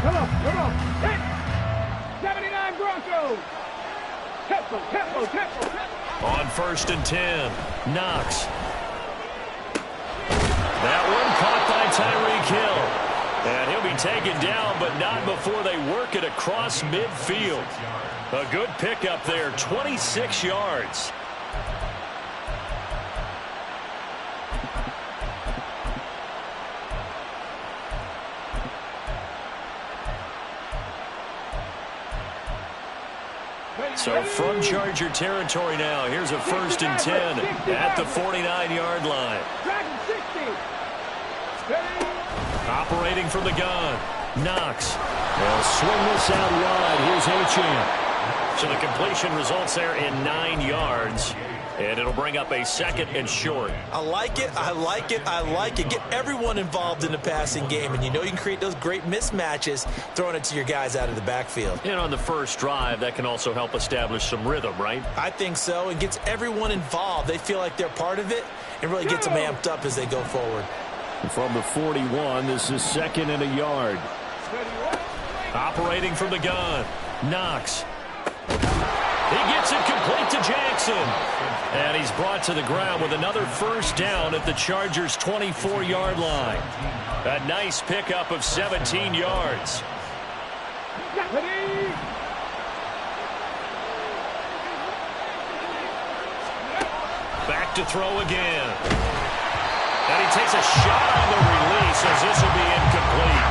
Come on. Hit. 79 Broncos. Tempo. On 1st and 10, Knox. That one caught by Tyreek Hill. And he'll be taken down, but not before they work it across midfield. A good pickup there, 26 yards. So from Charger territory now, here's a 1st and 10 at the 49-yard line. Operating from the gun, Knox. They'll swing this out wide. Here's Achane. So the completion results there in 9 yards. And it'll bring up a 2nd and short. I like it. Get everyone involved in the passing game. And you know you can create those great mismatches throwing it to your guys out of the backfield. And on the first drive, that can also help establish some rhythm, right? I think so. And gets everyone involved. They feel like they're part of it and really gets them amped up as they go forward. From the 41, this is 2nd and a yard. Operating from the gun, Knox. He gets it complete to Jackson. And he's brought to the ground with another 1st down at the Chargers' 24-yard line. A nice pickup of 17 yards. Back to throw again. And he takes a shot on the release as this will be incomplete.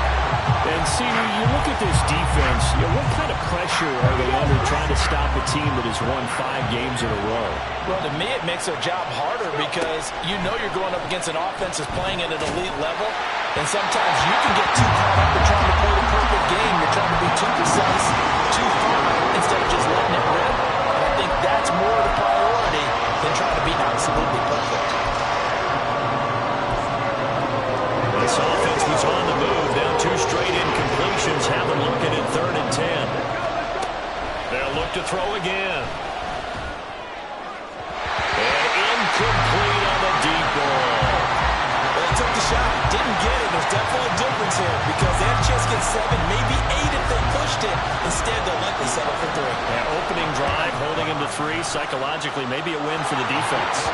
And see, when you look at this defense, what kind of pressure are they under trying to stop a team that has won 5 games in a row? Well, to me, it makes their job harder because you know you're going up against an offense that's playing at an elite level. And sometimes you can get too caught up in trying to play the perfect game. You're trying to be too precise, too fine, instead of just letting it rip. And I think that's more the priority than trying to be absolutely perfect. This offense was on the move. Down 2 straight incompletions. Have them looking at 3rd and 10. They'll look to throw again. And incomplete on the deep ball. Well, they took the shot. Didn't get it. There's definitely a difference here because they had a chance to get 7, maybe 8 if they pushed it. Instead, they'll likely settle for 3. Yeah, opening drive, holding him to 3. Psychologically, maybe a win for the defense.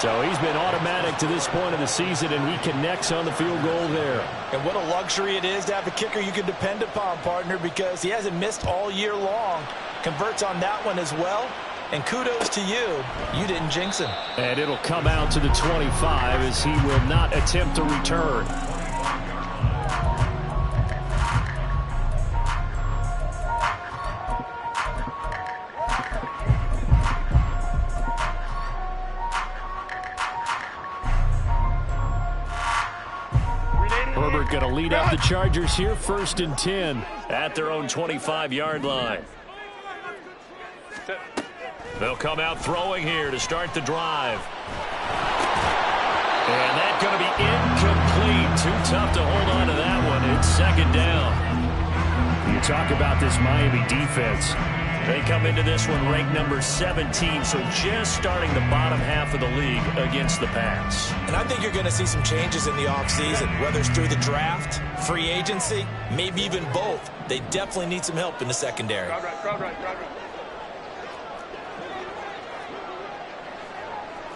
So he's been automatic to this point of the season, and he connects on the field goal there. And what a luxury it is to have a kicker you can depend upon, partner, because he hasn't missed all year long. Converts on that one as well. And kudos to you. You didn't jinx him. And it'll come out to the 25 as he will not attempt to return. Herbert going to lead up the Chargers here, 1st and 10 at their own 25-yard line. They'll come out throwing here to start the drive. And that's going to be incomplete. Too tough to hold on to that one. It's 2nd down. You talk about this Miami defense. They come into this one ranked number 17, so just starting the bottom half of the league against the pass. And I think you're going to see some changes in the offseason, whether it's through the draft, free agency, maybe even both. They definitely need some help in the secondary. Crowd right.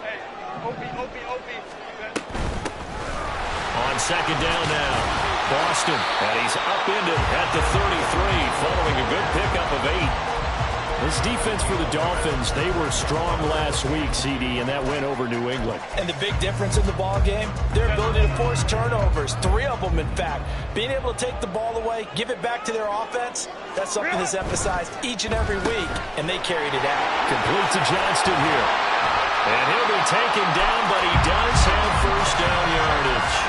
Hey, OP. On 2nd down now, Boston, and he's upended at the 33, following a good pickup of 8. This defense for the Dolphins, they were strong last week, CD, and that went over New England. And the big difference in the ball game, their ability to force turnovers, 3 of them, in fact. Being able to take the ball away, give it back to their offense, that's something that's emphasized each and every week, and they carried it out. Complete to Johnston here. And he'll be taken down, but he does have 1st down yardage.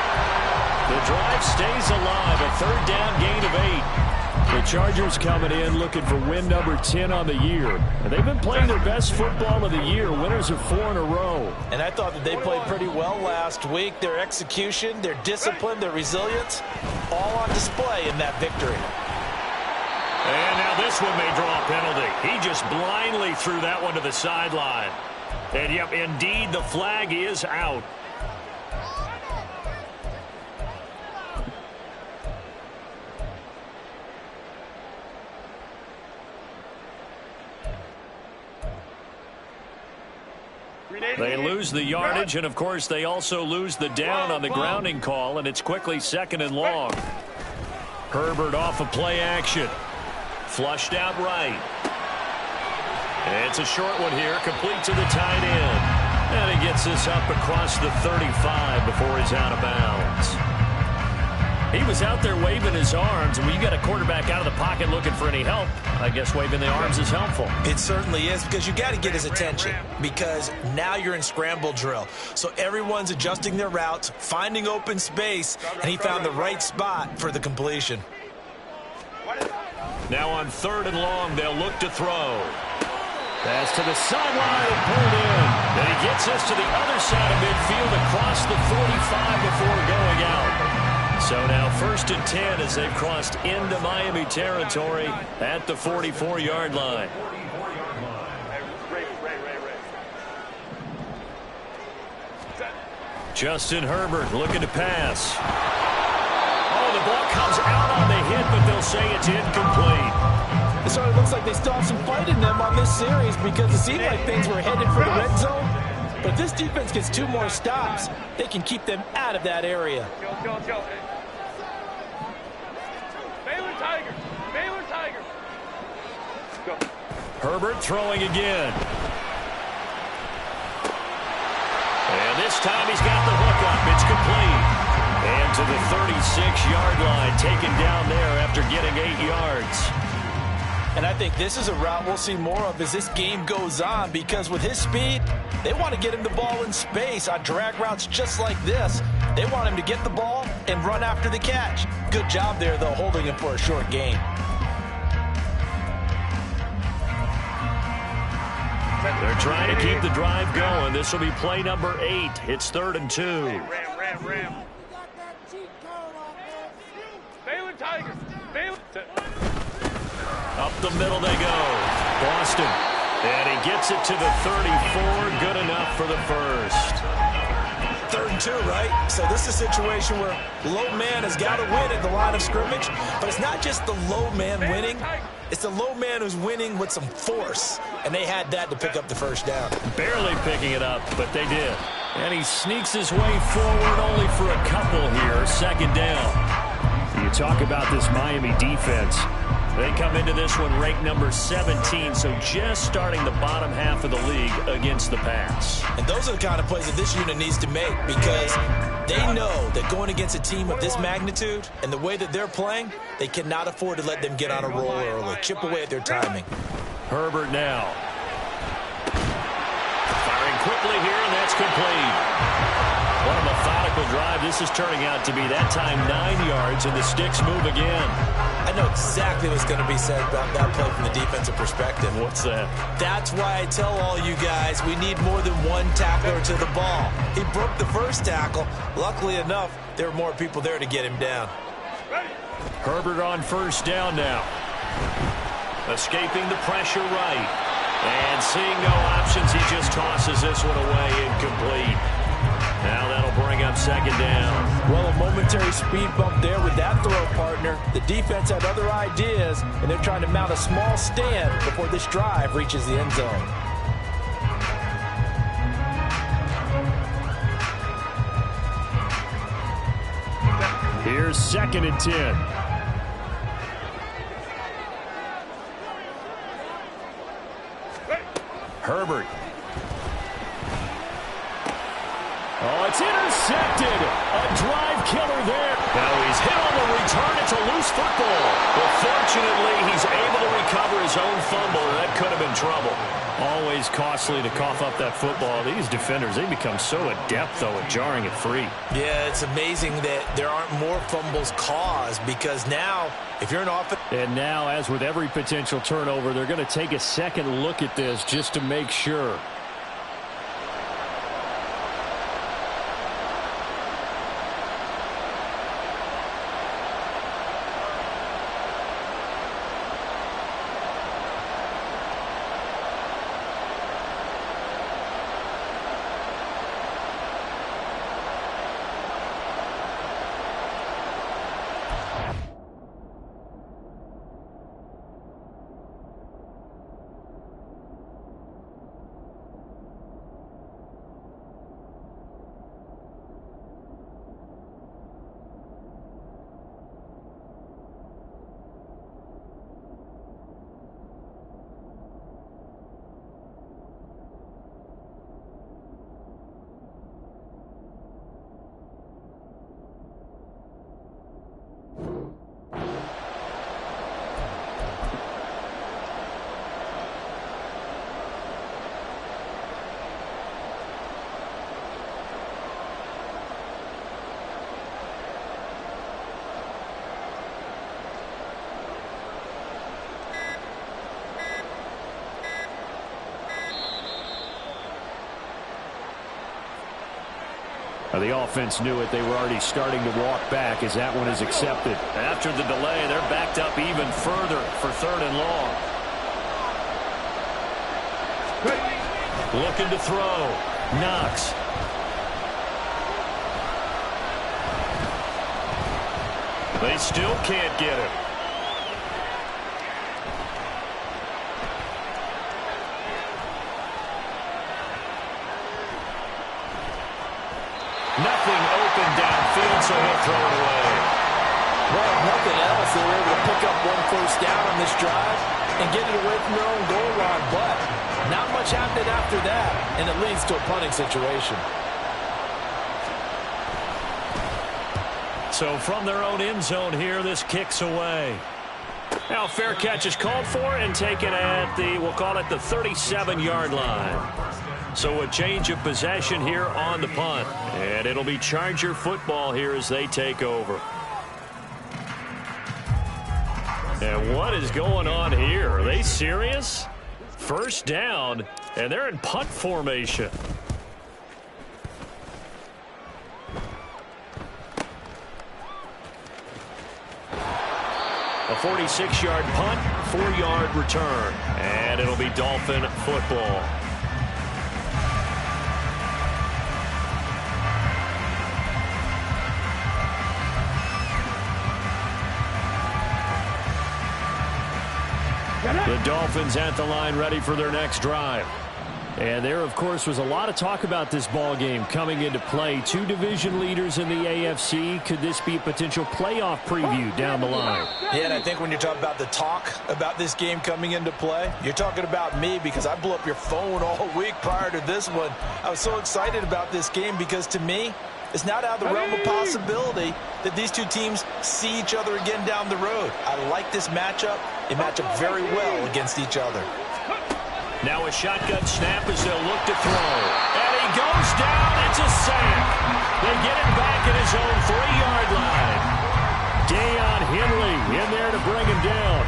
The drive stays alive, a 3rd down gain of 8. The Chargers coming in looking for win number 10 on the year. And they've been playing their best football of the year. Winners of 4 in a row. And I thought that they played pretty well last week. Their execution, their discipline, their resilience, all on display in that victory. And now this one may draw a penalty. He just blindly threw that one to the sideline. And, yep, indeed, the flag is out. They lose the yardage, and, of course, they also lose the down on the grounding call, and it's quickly 2nd and long. Herbert off of play action. Flushed out right. It's a short one here, complete to the tight end. And he gets this up across the 35 before he's out of bounds. He was out there waving his arms, and when you got a quarterback out of the pocket looking for any help, I guess waving the arms is helpful. It certainly is, because you got to get his attention, because now you're in scramble drill. So everyone's adjusting their routes, finding open space, and he found the right spot for the completion. Now on 3rd and long, they'll look to throw. Pass to the sideline and pulled in. Then he gets us to the other side of midfield across the 45 before going out. So now 1st and 10 as they've crossed into Miami territory at the 44-yard line. Justin Herbert looking to pass. Oh, the ball comes out on the hit, but they'll say it's incomplete. It sort of looks like they still have some fight in them on this series, because it seemed like things were headed for the red zone. But if this defense gets 2 more stops, they can keep them out of that area. Baylor Tigers. Baylor Tigers. Go. Herbert throwing again. And this time he's got the hook up. It's complete. And to the 36-yard line, taken down there after getting 8 yards. And I think this is a route we'll see more of as this game goes on, because with his speed, they want to get him the ball in space on drag routes just like this. They want him to get the ball and run after the catch. Good job there, though, holding him for a short gain. They're trying to keep the drive going. This will be play number 8. It's 3rd and 2. Ram. Baylor Tigers. Baylor. Up the middle they go. Boston. And he gets it to the 34. Good enough for the first. 3rd and 2, right? So this is a situation where low man has got to win at the line of scrimmage, but it's not just the low man winning. It's the low man who's winning with some force, and they had that to pick up the first down. Barely picking it up, but they did. And he sneaks his way forward only for a couple here. 2nd down. You talk about this Miami defense. They come into this one ranked number 17, so just starting the bottom half of the league against the pass. And those are the kind of plays that this unit needs to make, because they know that going against a team of this magnitude and the way that they're playing, they cannot afford to let them get on a roll early. Chip away at their timing. Herbert now. Firing quickly here, and that's complete. What a methodical drive. This is turning out to be, that time, 9 yards, and the sticks move again. I know exactly what's going to be said about that play from the defensive perspective. What's that? That's why I tell all you guys we need more than one tackler to the ball. He broke the first tackle. Luckily enough, there were more people there to get him down. Herbert on 1st down now. Escaping the pressure right. And seeing no options, he just tosses this one away, incomplete. Now that'll bring up 2nd down. Well, a momentary speed bump there with that throw, partner. The defense had other ideas, and they're trying to mount a small stand before this drive reaches the end zone. Here's 2nd and 10. Herbert. Oh, it's intercepted. A drive killer there. Now he's hit on the return. It's a loose football. But fortunately, he's able to recover his own fumble, and that could have been trouble. Always costly to cough up that football. These defenders, they become so adept, though, at jarring it free. Yeah, it's amazing that there aren't more fumbles caused, because now, if you're an offense... And now, as with every potential turnover, they're going to take a second look at this just to make sure. The offense knew it. They were already starting to walk back as that one is accepted. After the delay, they're backed up even further for 3rd and long. Looking to throw. Knox. They still can't get it. Nothing open downfield, so he'll throw it away. Well, if nothing else, they were able to pick up 1 first down on this drive and get it away from their own goal line. But not much happened after that, and it leads to a punting situation. So from their own end zone here, this kicks away. Now fair catch is called for and taken at the, we'll call it the 37-yard line. So a change of possession here on the punt. And it'll be Charger football here as they take over. And what is going on here? Are they serious? First down, and they're in punt formation. A 46-yard punt, 4-yard return. And it'll be Dolphin football. The Dolphins at the line ready for their next drive. And there, of course, was a lot of talk about this ball game coming into play. 2 division leaders in the AFC. Could this be a potential playoff preview down the line? Yeah, and I think when you're talking about the talk about this game coming into play, you're talking about me because I blew up your phone all week prior to this one. I was so excited about this game because, to me, it's not out of the realm of possibility that these two teams see each other again down the road. I like this matchup. They match up very well against each other. Now a shotgun snap as they'll look to throw. And he goes down. It's a sack. They get it back at his own 3-yard line. Deion Henley in there to bring him down.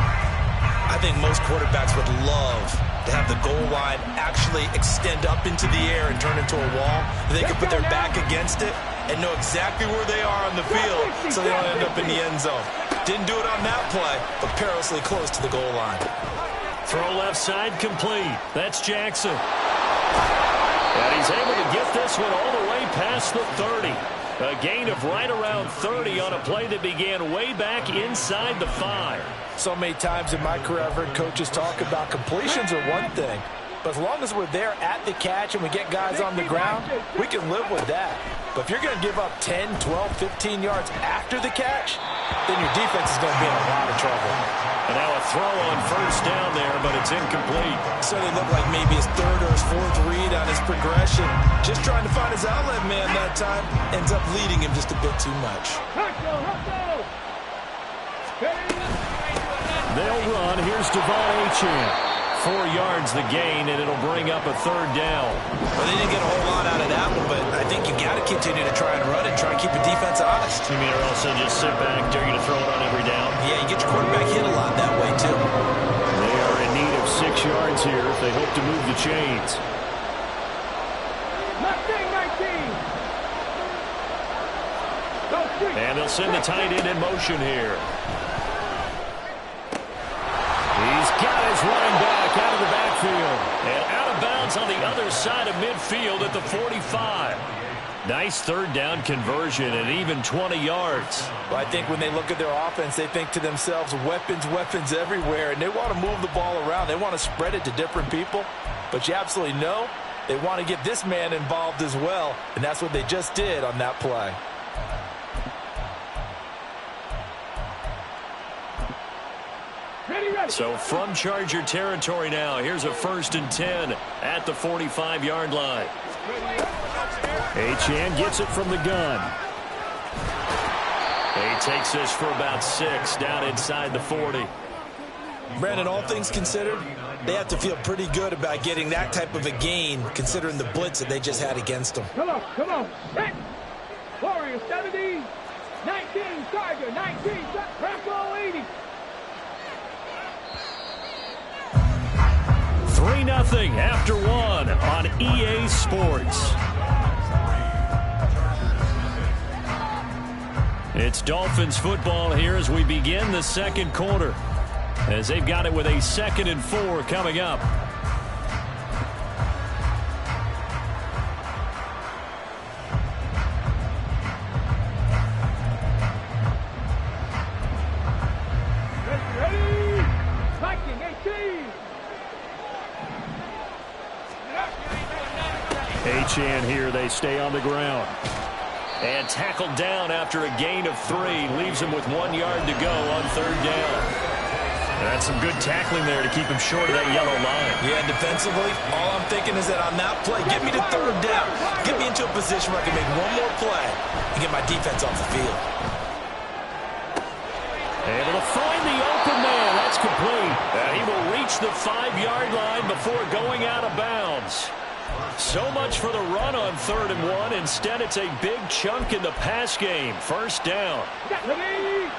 I think most quarterbacks would love to have the goal line actually extend up into the air and turn into a wall. They can put their back against it and know exactly where they are on the field so they don't end up in the end zone. Didn't do it on that play, but perilously close to the goal line. Throw left side complete. That's Jackson. And he's able to get this one all the way past the 30. A gain of right around 30 on a play that began way back inside the 5. So many times in my career, I've heard coaches talk about completions are one thing. But as long as we're there at the catch and we get guys on the ground, we can live with that. But if you're going to give up 10, 12, 15 yards after the catch, then your defense is going to be in a lot of trouble. And now a throw on first down there, but it's incomplete. So they look like maybe his 3rd or his 4th read on his progression. Just trying to find his outlet man that time. Ends up leading him just a bit too much. They'll run. Here's Devon Achane. 4 yards the gain, and it'll bring up a 3rd down. Well, they didn't get a whole lot out of that one, but I think you got to continue to try and run and try and keep the defense honest. You mean, or else just sit back, dare you to throw it on every down? Yeah, you get your quarterback hit a lot that way, too. They are in need of 6 yards here if they hope to move the chains. 19. And they'll send the tight end in motion here. He's got his running back out of the backfield. And out of bounds on the other side of midfield at the 45. Nice 3rd down conversion and even 20 yards. Well, I think when they look at their offense, they think to themselves, weapons, weapons everywhere. And they want to move the ball around. They want to spread it to different people. But you absolutely know they want to get this man involved as well. And that's what they just did on that play. So from Charger territory now, here's a 1st and 10 at the 45-yard line. Achane gets it from the gun. He takes this for about 6 down inside the 40. Brandon, all things considered, they have to feel pretty good about getting that type of a gain considering the blitz that they just had against them. Come on. Hit. Warriors 70. 19, Charger 19, Franco 80. 3-0 after 1 on EA Sports. It's Dolphins football here as we begin the second quarter, as they've got it with a 2nd and 4 coming up. Ready? Viking 18. Achane here. They stay on the ground. And tackled down after a gain of 3. Leaves him with 1 yard to go on 3rd down. And that's some good tackling there to keep him short of that yellow line. Yeah, defensively, all I'm thinking is that on that play, get me to 3rd down. Get me into a position where I can make one more play and get my defense off the field. Able to find the open man. That's complete. And he will reach the 5-yard line before going out of bounds. So much for the run on 3rd and 1. Instead, it's a big chunk in the pass game. 1st down. Ready?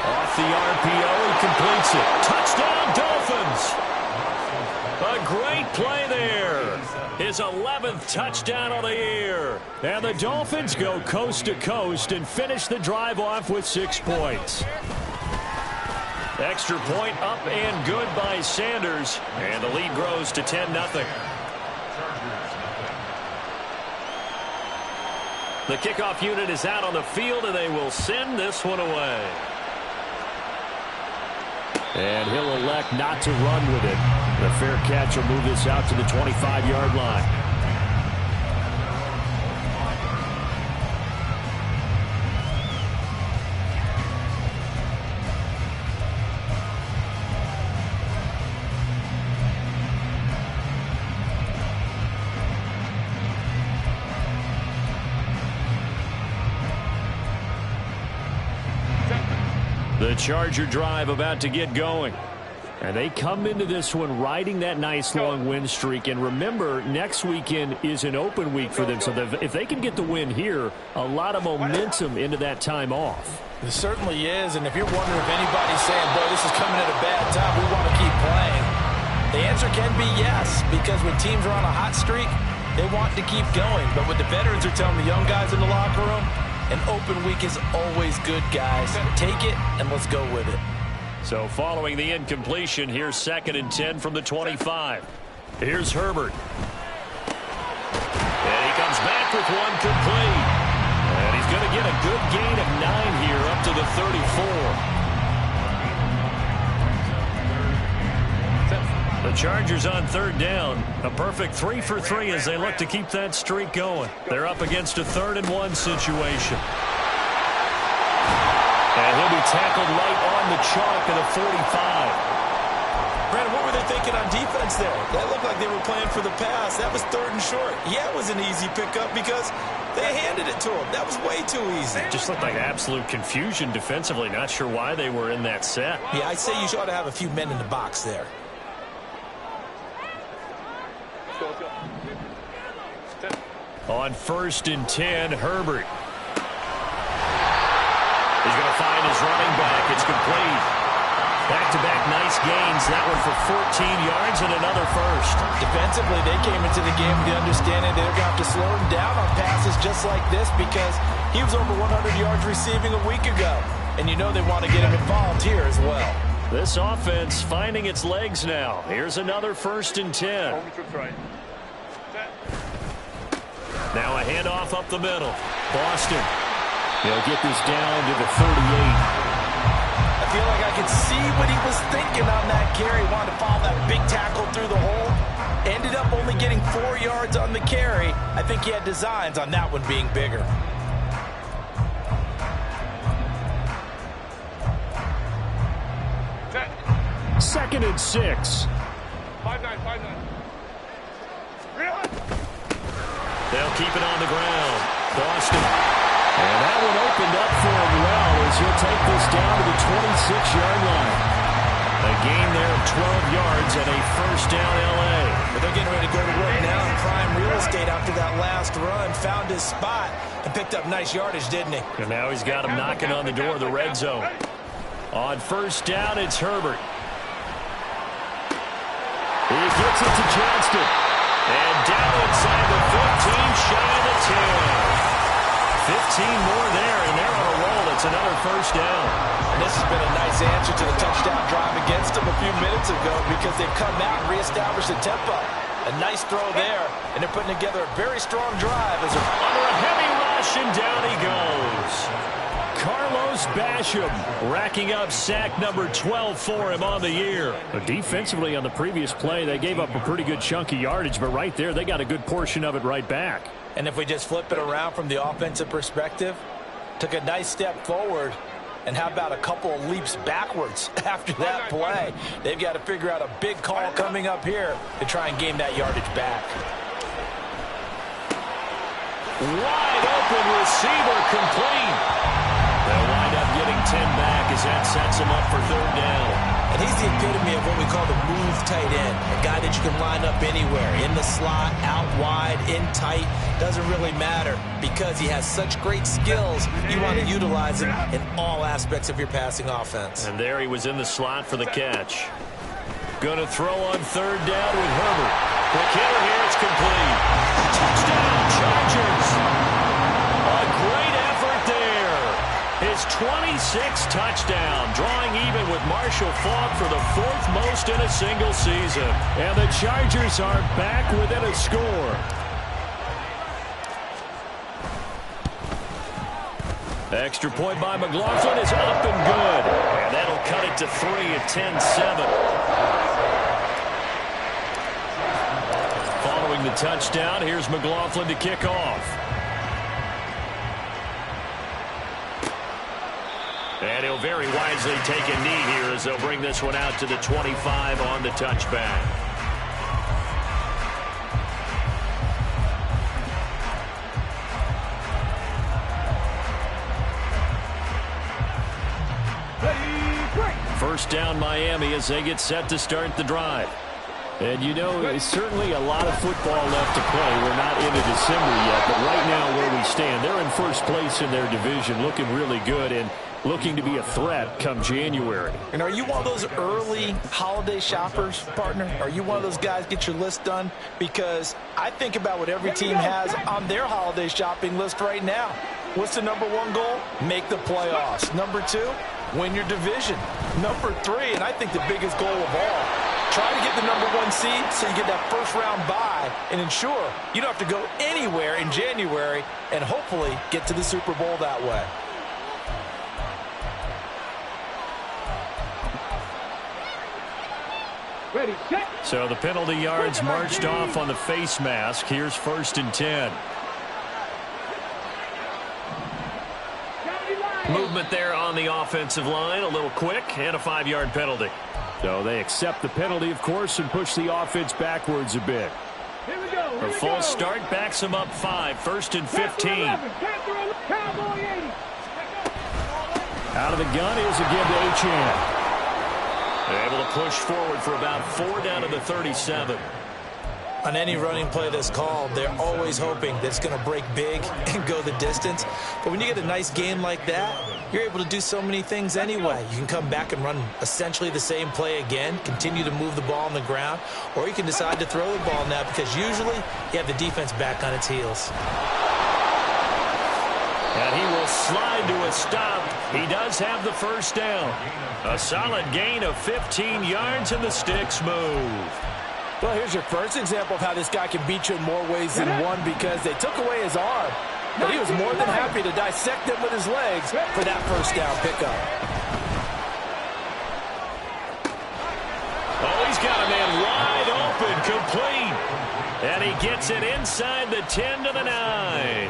Off the RPO, he completes it. Touchdown, Dolphins. A great play there. His 11th touchdown of the year. And the Dolphins go coast to coast and finish the drive off with 6 points. Extra point up and good by Sanders. And the lead grows to 10-0. The kickoff unit is out on the field, and they will send this one away. And he'll elect not to run with it. The fair catch will move this out to the 25-yard line. The Charger drive about to get going. And they come into this one riding that nice long win streak. And remember, next weekend is an open week for them. So if they can get the win here, a lot of momentum into that time off. It certainly is. And if you're wondering if anybody's saying, boy, this is coming at a bad time, we want to keep playing, the answer can be yes. Because when teams are on a hot streak, they want to keep going. But what the veterans are telling the young guys in the locker room, an open week is always good, guys. Take it, and let's go with it. So following the incompletion, here's 2nd and 10 from the 25. Here's Herbert. And he comes back with one complete. And he's going to get a good gain of 9 here up to the 34. The Chargers on 3rd down. A perfect 3 for 3 as they look to keep that streak going. They're up against a 3rd and 1 situation. And he'll be tackled right on the chalk of the 45. Brandon, what were they thinking on defense there? That looked like they were playing for the pass. That was 3rd and short. Yeah, it was an easy pickup because they handed it to him. That was way too easy. Just looked like absolute confusion defensively. Not sure why they were in that set. Yeah, I'd say you ought to have a few men in the box there. On 1st and 10, Herbert. He's going to find his running back. It's complete. Back-to-back nice gains. That one for 14 yards and another first. Defensively, they came into the game with the understanding they're going to have to slow him down on passes just like this because he was over 100 yards receiving a week ago. And you know they want to get him involved here as well. This offense finding its legs now. Here's another 1st and 10. Now a handoff up the middle. Boston. He'll get this down to the 38. I feel like I could see what he was thinking on that carry. Wanted to follow that big tackle through the hole. Ended up only getting 4 yards on the carry. I think he had designs on that one being bigger. Second and 6. 5-9. They'll keep it on the ground. Boston. And that one opened up for him well as he'll take this down to the 26-yard line. A gain there of 12 yards and a 1st down L.A. But they're getting ready to go to work now in prime real estate after that last run. Found his spot and picked up nice yardage, didn't he? And now he's got him knocking on the door of the red zone. On 1st down, it's Herbert. He gets it to Johnston. And down inside the 15, shy of the 10. 15 more there, and they're on a roll. It's another first down. And this has been a nice answer to the touchdown drive against them a few minutes ago because they've come out and reestablished the tempo. A nice throw there, and they're putting together a very strong drive as they're under a heavy rush, and down he goes. Carlos Basham racking up sack number 12 for him on the year. But defensively on the previous play, they gave up a pretty good chunk of yardage, but right there, they got a good portion of it right back. And if we just flip it around from the offensive perspective, took a nice step forward, and how about a couple of leaps backwards after that play? They've got to figure out a big call coming up here to try and gain that yardage back. Wide open receiver complete. They'll wind up getting 10 back as that sets him up for third down. And he's the epitome of what we call the move tight end, a guy that you can line up anywhere, in the slot, out wide, in tight, doesn't really matter because he has such great skills. You want to utilize him in all aspects of your passing offense. And there he was in the slot for the catch. Going to throw on third down with Herbert. Quick hitter here, it's complete. Touchdown, Chargers. A great effort there. His 26th touchdown, drawing even with Marshall Faulk for the 4th most in a single season. And the Chargers are back within a score. Extra point by McLaughlin is up and good. And that'll cut it to 3 at 10-7. Following the touchdown, here's McLaughlin to kick off. And he'll very wisely take a knee here as they'll bring this one out to the 25 on the touchback. First down Miami as they get set to start the drive. And you know, there's certainly a lot of football left to play. We're not into December yet, but right now where we stand, they're in first place in their division, looking really good and looking to be a threat come January. And are you one of those early holiday shoppers, partner? Are you one of those guys get your list done? Because I think about what every team has on their holiday shopping list right now. What's the number 1 goal? Make the playoffs. Number 2, win your division. Number 3, and I think the biggest goal of all, try to get the number 1 seed so you get that first round bye and ensure you don't have to go anywhere in January and hopefully get to the Super Bowl that way. Ready, set. So the penalty yards marched off on the face mask. Here's 1st and 10. Movement there on the offensive line. A little quick and a 5-yard penalty. So they accept the penalty, of course, and push the offense backwards a bit. Here we go. A false start backs them up 5. 1st and 15. Out of the gun is again to Achane. Able to push forward for about 4 down to the 37. On any running play that's called, they're always hoping that it's going to break big and go the distance. But when you get a nice game like that, you're able to do so many things anyway. You can come back and run essentially the same play again, continue to move the ball on the ground, or you can decide to throw the ball now because usually you have the defense back on its heels. And he will slide to a stop. He does have the first down. A solid gain of 15 yards, and the sticks move. Well, here's your first example of how this guy can beat you in more ways than one because they took away his arm. But he was more than happy to dissect them with his legs for that first down pickup. Oh, he's got a man wide open, complete. And he gets it inside the 10 to the 9.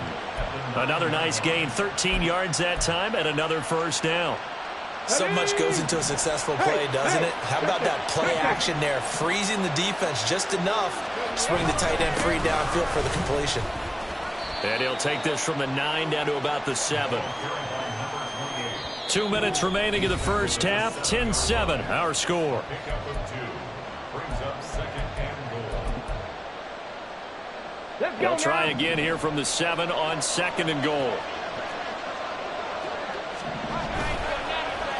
Another nice gain, 13 yards that time, and another first down. So much goes into a successful play, doesn't it? How about that play action there, freezing the defense just enough to swing the tight end free downfield for the completion. And he'll take this from the 9 down to about the 7. 2 minutes remaining in the first half, 10-7, our score. They'll try again here from the 7 on 2nd and goal.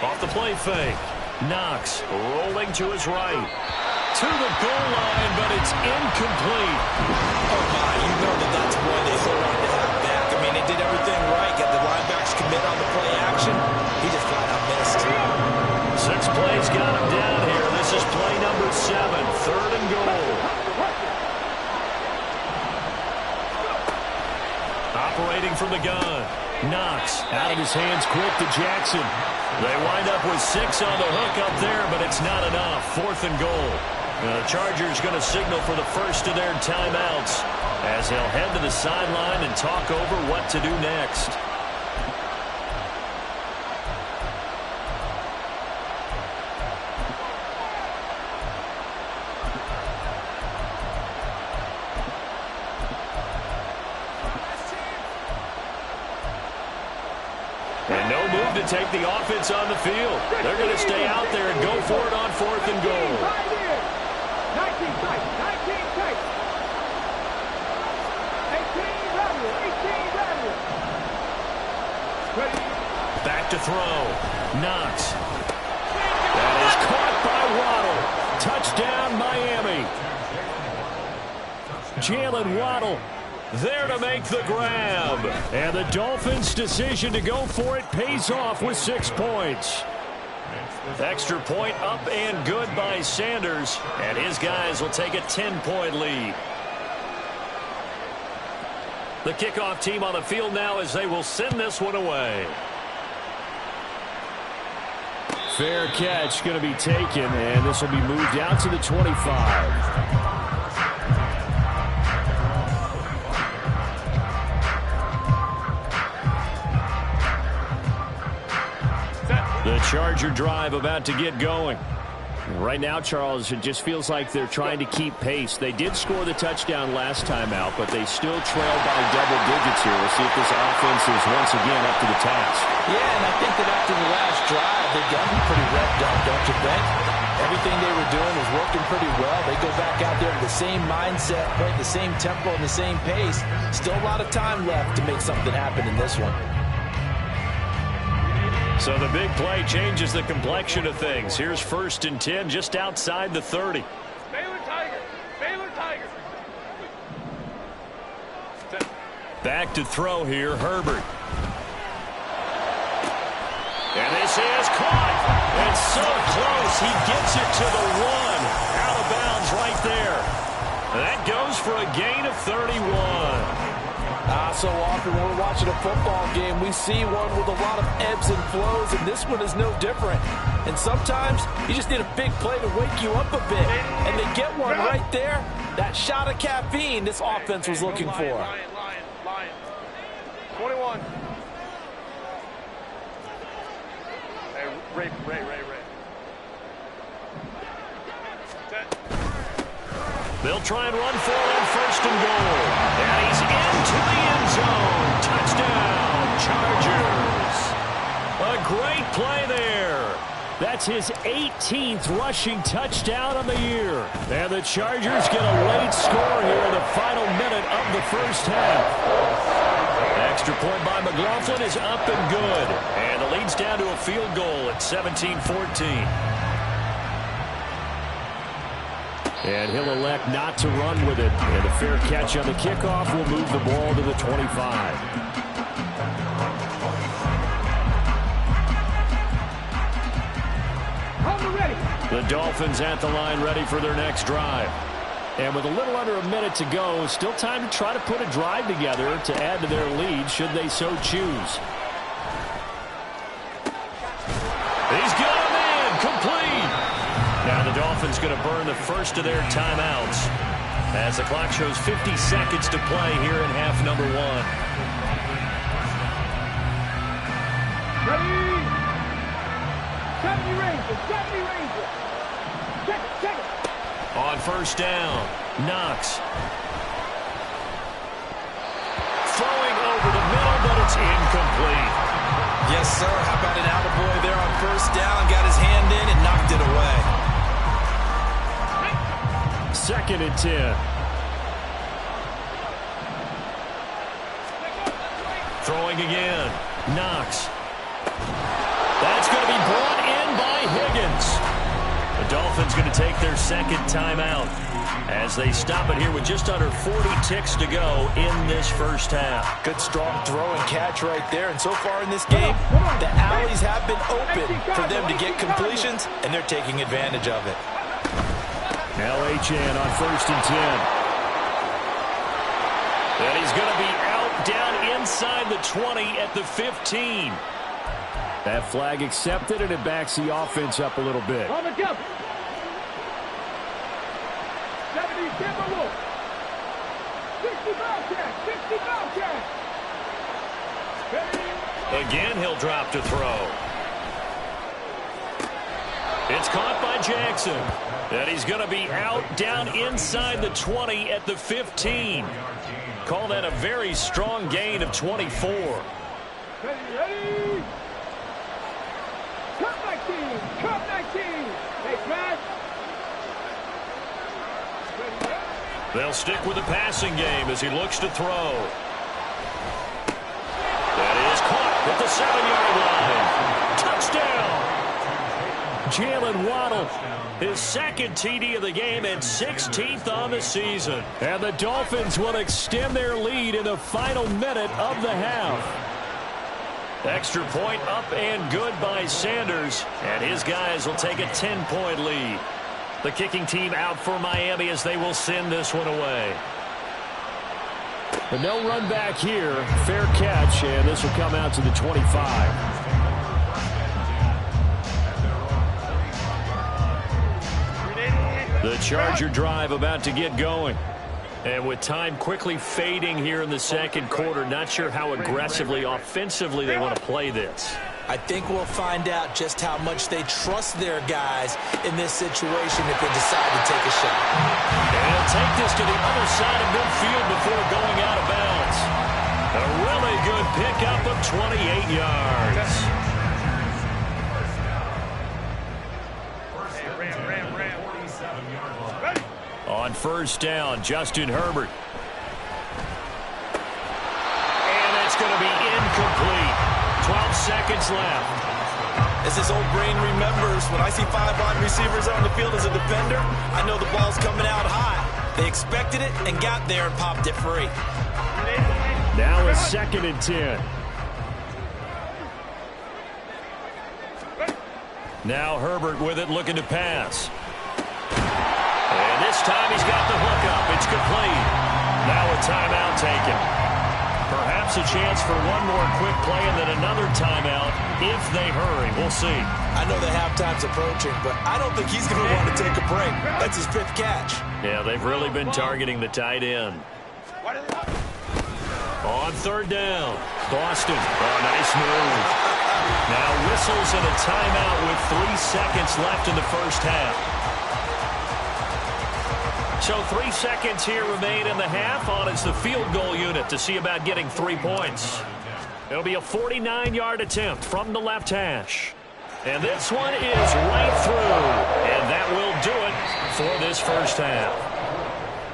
Off the play fake. Knox rolling to his right. to the goal line, but it's incomplete. Oh, my, you know that's why they hold on to halfback. I mean, they did everything right. Got the linebackers commit on the play action. He just flat out missed. 6 plays got him down here. This is play number 7, 3rd and goal. Operating from the gun. Knox out of his hands quick to Jackson. They wind up with 6 on the hook up there, but it's not enough. 4th and goal. The Chargers going to signal for the first of their timeouts as they'll head to the sideline and talk over what to do next. And no move to take the offense on the field. They're going to stay out there and go for it on 4th and goal. 19 tight, 19 tight. 18 value, 18 value. Ready. Back to throw. Knox. That is caught by Waddle. Touchdown, Miami. Jalen Waddle there to make the grab. And the Dolphins' decision to go for it pays off with 6 points. Extra point up and good by Sanders. And his guys will take a 10-point lead. The kickoff team on the field now as they will send this one away. Fair catch going to be taken, and this will be moved out to the 25. The Charger drive about to get going. Right now, Charles, it just feels like they're trying to keep pace. They did score the touchdown last time out, but they still trail by double digits here. We'll see if this offense is once again up to the task. Yeah, and I think that after the last drive, they've gotten pretty revved up, don't you think? Everything they were doing was working pretty well. They go back out there with the same mindset, playing the same tempo and the same pace. Still a lot of time left to make something happen in this one. So the big play changes the complexion of things. Here's 1st and 10 just outside the 30. Baylor Tiger. Baylor Tiger. Back to throw here, Herbert. And this is caught. And so close. He gets it to the 1. Out of bounds right there. And that goes for a gain of 31. So often when we're watching a football game, we see one with a lot of ebbs and flows, and this one is no different. And sometimes you just need a big play to wake you up a bit, and they get one right there. That shot of caffeine this offense was looking for. Lion. 21. Hey, Ray. They'll try and run for it on 1st and goal. And he's into the end zone. Touchdown, Chargers. A great play there. That's his 18th rushing touchdown on the year. And the Chargers get a late score here in the final minute of the first half. Extra point by McLaughlin is up and good. And the lead's down to a field goal at 17-14. And he'll elect not to run with it. And a fair catch on the kickoff will move the ball to the 25. The Dolphins at the line ready for their next drive. And with a little under a minute to go, still time to try to put a drive together to add to their lead should they so choose. He's got him in, complete. Now the Dolphins going to burn the first of their timeouts as the clock shows 50 seconds to play here in half number 1. Ready? 70 Rangers. Check it. On 1st down, Knox. Throwing over the middle, but it's incomplete. Yes, sir. How about an attaboy there on 1st down? Got his hand in and knocked it away. 2nd and 10. Throwing again. Knox. That's going to be brought in by Higgins. The Dolphins going to take their second timeout as they stop it here with just under 40 ticks to go in this first half. Good strong throw and catch right there. And so far in this game, the alleys have been open for them to get completions, and they're taking advantage of it. Now Achane on 1st and 10. And he's going to be out down inside the 20 at the 15. That flag accepted, and it backs the offense up a little bit. On the jump. 70 Timberwolves. 60 Bobcat. 60 Bobcat. Again, he'll drop to throw. It's caught by Jackson. And he's going to be out down inside the 20 at the 15. Call that a very strong gain of 24. Ready? Cut 19. Cut 19. Hey, pass. They'll stick with the passing game as he looks to throw. That is caught at the 7-yard line. Touchdown! Jalen Waddle, his second TD of the game and 16th on the season. And the Dolphins will extend their lead in the final minute of the half. Extra point up and good by Sanders, and his guys will take a 10-point lead. The kicking team out for Miami as they will send this one away. But no run back here. Fair catch, and this will come out to the 25. The Charger drive about to get going. And with time quickly fading here in the second quarter, not sure how aggressively, offensively they want to play this. I think we'll find out just how much they trust their guys in this situation if they decide to take a shot. And he'll take this to the other side of midfield before going out of bounds. A really good pickup of 28 yards. On 1st down, Justin Herbert. And it's going to be incomplete. 12 seconds left. As his old brain remembers, when I see 5 wide receivers on the field as a defender, I know the ball's coming out high. They expected it and got there and popped it free. Now it's 2nd and 10. Now Herbert with it, looking to pass. And this time he's got the hook up. It's complete. Now a timeout taken. Perhaps a chance for one more quick play and then another timeout if they hurry. We'll see. I know the halftime's approaching, but I don't think he's going to want to take a break. That's his 5th catch. Yeah, they've really been targeting the tight end. On 3rd down, Boston. Oh, nice move. Now whistles and a timeout with 3 seconds left in the first half. So 3 seconds here remain in the half on as the field goal unit to see about getting 3 points. It'll be a 49-yard attempt from the left hash. And this one is right through. And that will do it for this first half.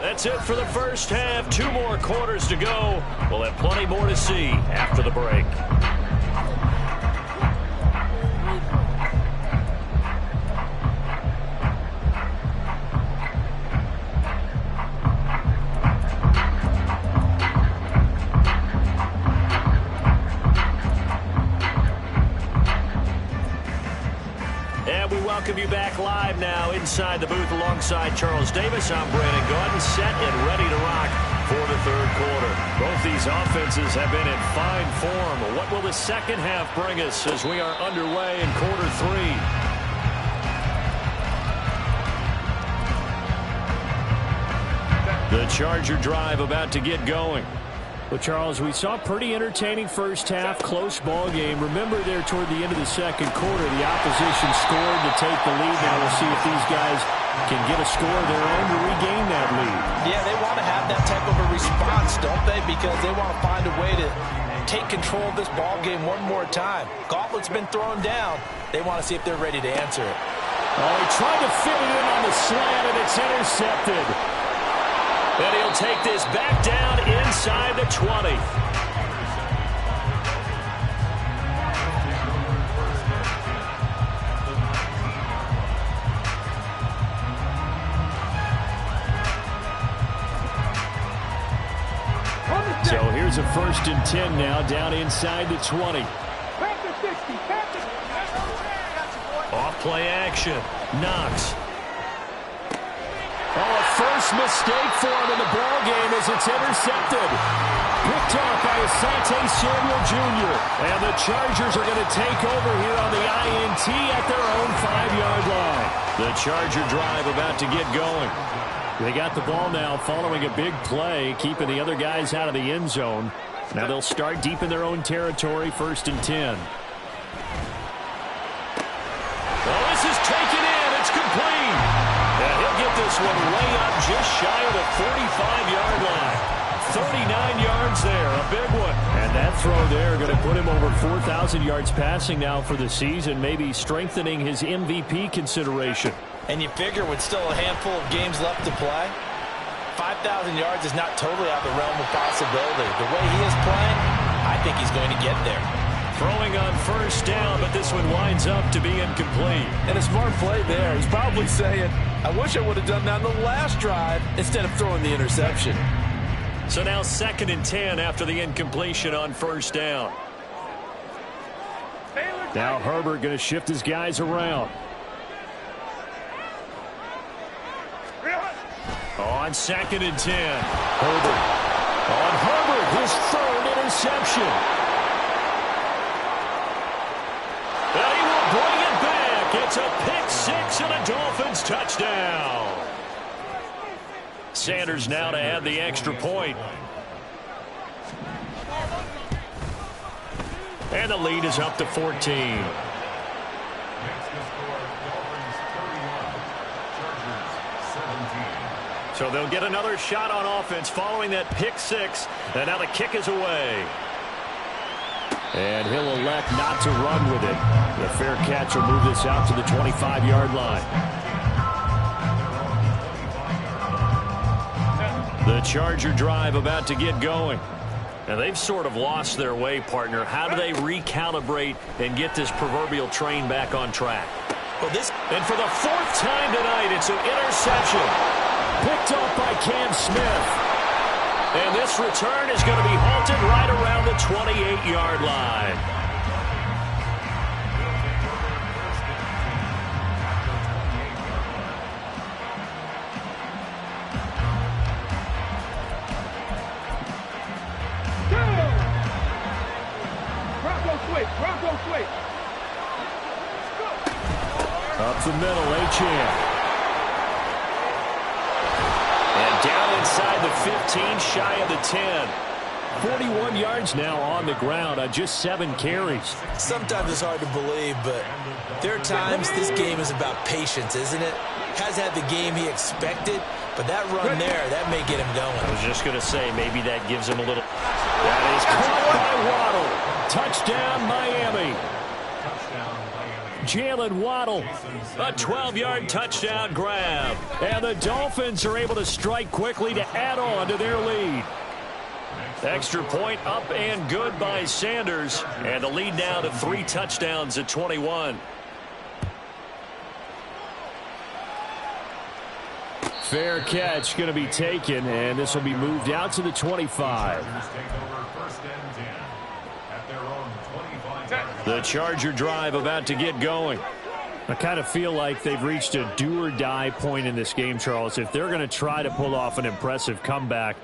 That's it for the first half. 2 more quarters to go. We'll have plenty more to see after the break. Welcome you back live now inside the booth alongside Charles Davis. I'm Brandon Gaudin, set and ready to rock for the 3rd quarter. Both these offenses have been in fine form. What will the second half bring us as we are underway in quarter 3? The Charger drive about to get going. Well, Charles, we saw a pretty entertaining first half, close ball game. Remember there toward the end of the second quarter, the opposition scored to take the lead. Now we'll see if these guys can get a score of their own to regain that lead. Yeah, they want to have that type of a response, don't they? Because they want to find a way to take control of this ball game one more time. Gauntlet's been thrown down. They want to see if they're ready to answer it. Oh, he tried to fit it in on the slant, and it's intercepted. And he'll take this back down inside the 20. So here's a 1st and 10 now, down inside the 20. Off play action. Knox. Oh, a first mistake for him in the ball game as it's intercepted. Picked off by Asante Samuel Jr. And the Chargers are going to take over here on the INT at their own 5-yard line. The Charger drive about to get going. They got the ball now following a big play, keeping the other guys out of the end zone. Now they'll start deep in their own territory, 1st and 10. Oh, this is taken in. It's complete. And he'll get this one way up just shy of the 45-yard line. 39 yards there, a big one. And that throw there going to put him over 4,000 yards passing now for the season, maybe strengthening his MVP consideration. And you figure with still a handful of games left to play, 5,000 yards is not totally out of the realm of possibility. The way he is playing, I think he's going to get there. Throwing on 1st down, but this one winds up to be incomplete. And a smart play there. He's probably saying, I wish I would have done that on the last drive instead of throwing the interception. So now 2nd and 10 after the incompletion on 1st down. Now Herbert going to shift his guys around. On 2nd and 10. Herbert. On Herbert, his 3rd interception. And he will bring it back. It's a pick 6 and a Dolphins touchdown. Sanders now to add the extra point. And the lead is up to 14. So they'll get another shot on offense following that pick 6. And now the kick is away. And he'll elect not to run with it. The fair catch will move this out to the 25-yard line. The Charger drive about to get going. And they've sort of lost their way, partner. How do they recalibrate and get this proverbial train back on track? And for the 4th time tonight, it's an interception. Picked off by Cam Smith. And this return is going to be halted right around the 28-yard line. Bronco switch. Up the middle, Achane. And down inside the 15, shy of the 10. 41 yards now on the ground on just 7 carries. Sometimes it's hard to believe, but there are times this game is about patience, isn't it? Has had the game he expected, but that run there, that may get him going. I was just going to say, maybe that gives him a little. That is caught by Waddle. Touchdown, Miami. Jalen Waddle, a 12-yard touchdown grab. And the Dolphins are able to strike quickly to add on to their lead. Extra point up and good by Sanders. And the lead now to 3 touchdowns at 21. Fair catch going to be taken, and this will be moved out to the 25. The Charger drive about to get going. I kind of feel like they've reached a do-or-die point in this game, Charles. If they're going to try to pull off an impressive comeback,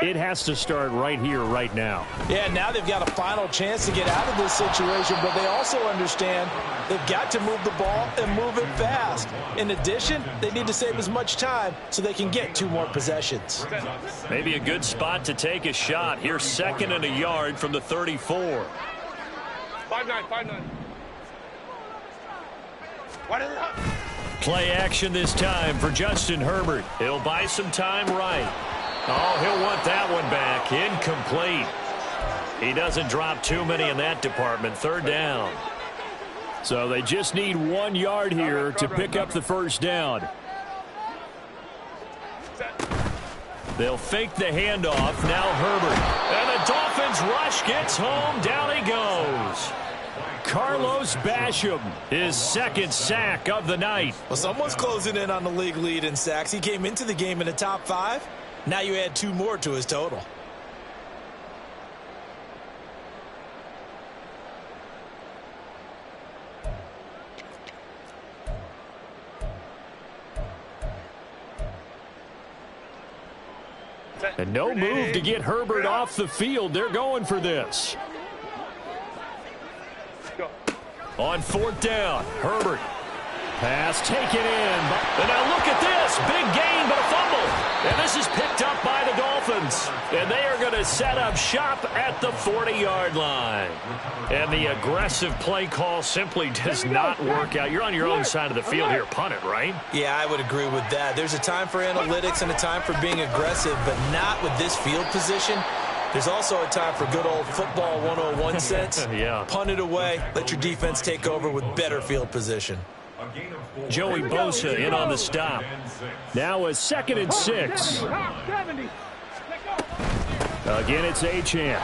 it has to start right here, right now. Yeah, now they've got a final chance to get out of this situation, but they also understand they've got to move the ball and move it fast. In addition, they need to save as much time so they can get 2 more possessions. Maybe a good spot to take a shot. Here's 2nd and a yard from the 34. 5-9. Play action this time for Justin Herbert. He'll buy some time right. Oh, he'll want that one back. Incomplete. He doesn't drop too many in that department. 3rd down. So they just need 1 yard here to pick up the 1st down. They'll fake the handoff. Now Herbert. And the Dolphins rush gets home. Down he goes. Carlos Basham, his 2nd sack of the night. Well, someone's closing in on the league lead in sacks. He came into the game in the top 5. Now you add 2 more to his total. And no move to get Herbert off the field. They're going for this. On 4th down, Herbert. Pass taken in. And now look at this. Big gain, but a fumble. And this is picked up by the Dolphins. And they are going to set up shop at the 40-yard line. And the aggressive play call simply does not work out. You're on your own side of the field here. Punt it, right? Yeah, I would agree with that. There's a time for analytics and a time for being aggressive, but not with this field position. There's also a time for good old football 101 sense. Yeah. Punt it away. Let your defense take over with better field position. Joey Bosa in on the stop. Now a 2nd and 6. Again, it's Achane.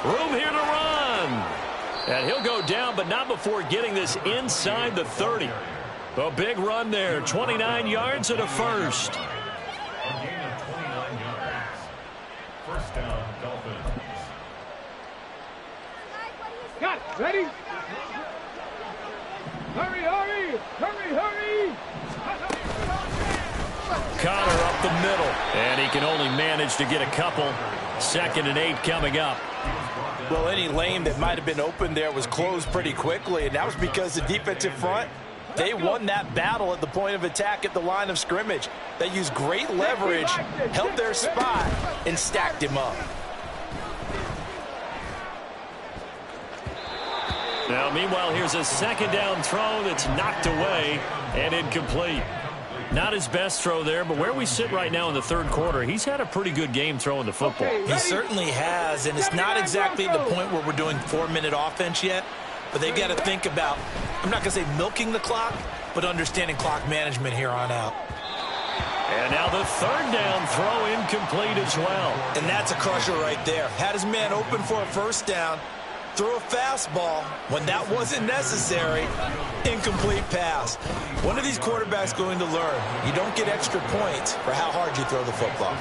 Room here to run. And he'll go down, but not before getting this inside the 30. A big run there. 29 yards and a first. First down, Dolphins. Got it. Ready? Hurry, hurry! Hurry, hurry! Connor up the middle. And he can only manage to get a couple. 2nd and 8 coming up. Well, any lane that might have been open there was closed pretty quickly, and that was because the defensive front, they won that battle at the point of attack at the line of scrimmage. They used great leverage, held their spot, and stacked him up. Now, meanwhile, here's a 2nd down throw that's knocked away and incomplete. Not his best throw there, but where we sit right now in the 3rd quarter, he's had a pretty good game throwing the football. He certainly has, and it's not exactly at the point where we're doing 4-minute offense yet, but they've got to think about, I'm not going to say milking the clock, but understanding clock management here on out. And now the 3rd down throw incomplete as well. And that's a crusher right there. Had his man open for a 1st down, threw a fastball when that wasn't necessary. Incomplete pass. When are these quarterbacks going to learn? You don't get extra points for how hard you throw the football.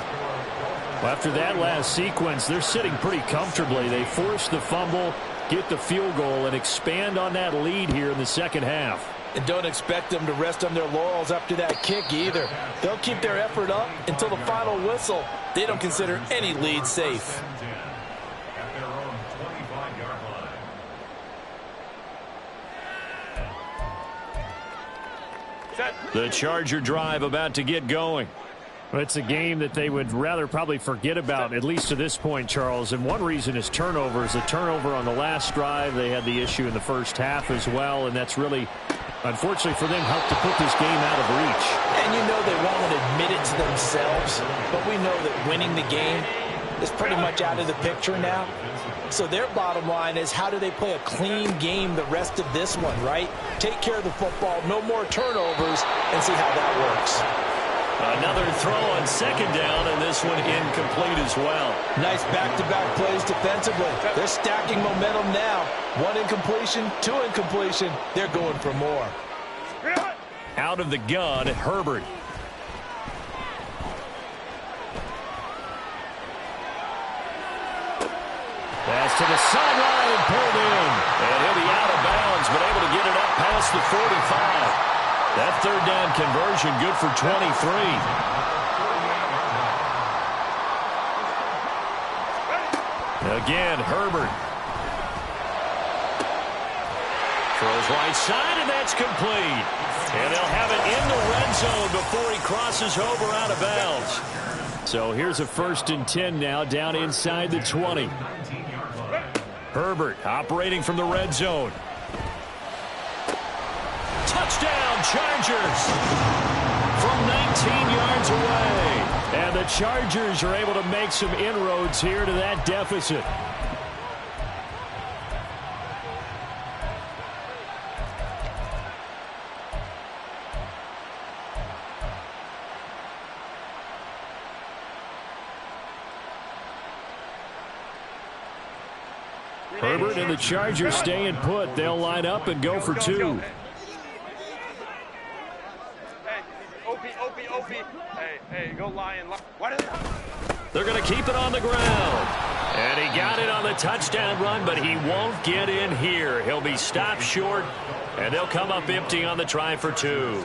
Well, after that last sequence, they're sitting pretty comfortably. They force the fumble, get the field goal, and expand on that lead here in the 2nd half. And don't expect them to rest on their laurels after that kick either. They'll keep their effort up until the final whistle. They don't consider any lead safe. The Charger drive about to get going. Well, it's a game that they would rather probably forget about, at least to this point, Charles. And one reason is turnovers. A turnover on the last drive. They had the issue in the 1st half as well, and that's really, unfortunately for them, helped to put this game out of reach. And you know they won't admit it to themselves, but we know that winning the game is pretty much out of the picture now. So their bottom line is, how do they play a clean game the rest of this one, right? Take care of the football, no more turnovers, and see how that works. Another throw on 2nd down, and this one incomplete as well. Nice back-to-back plays defensively. They're stacking momentum now. 1 incompletion, 2 incompletion. They're going for more. Out of the gun, Herbert. Pass to the sideline and pulled in. And he'll be out of bounds, but able to get it up past the 45. That 3rd down conversion good for 23. Again, Herbert. Throws right side, and that's complete. And they'll have it in the red zone before he crosses over out of bounds. So here's a 1st and 10 now, down inside the 20. Herbert operating from the red zone. Touchdown, Chargers! From 19 yards away. And the Chargers are able to make some inroads here to that deficit. Herbert and the Chargers staying put. They'll line up and go for 2. Hey, go Lion. They're going to keep it on the ground. And he got it on the touchdown run, but he won't get in here. He'll be stopped short, and they'll come up empty on the try for 2.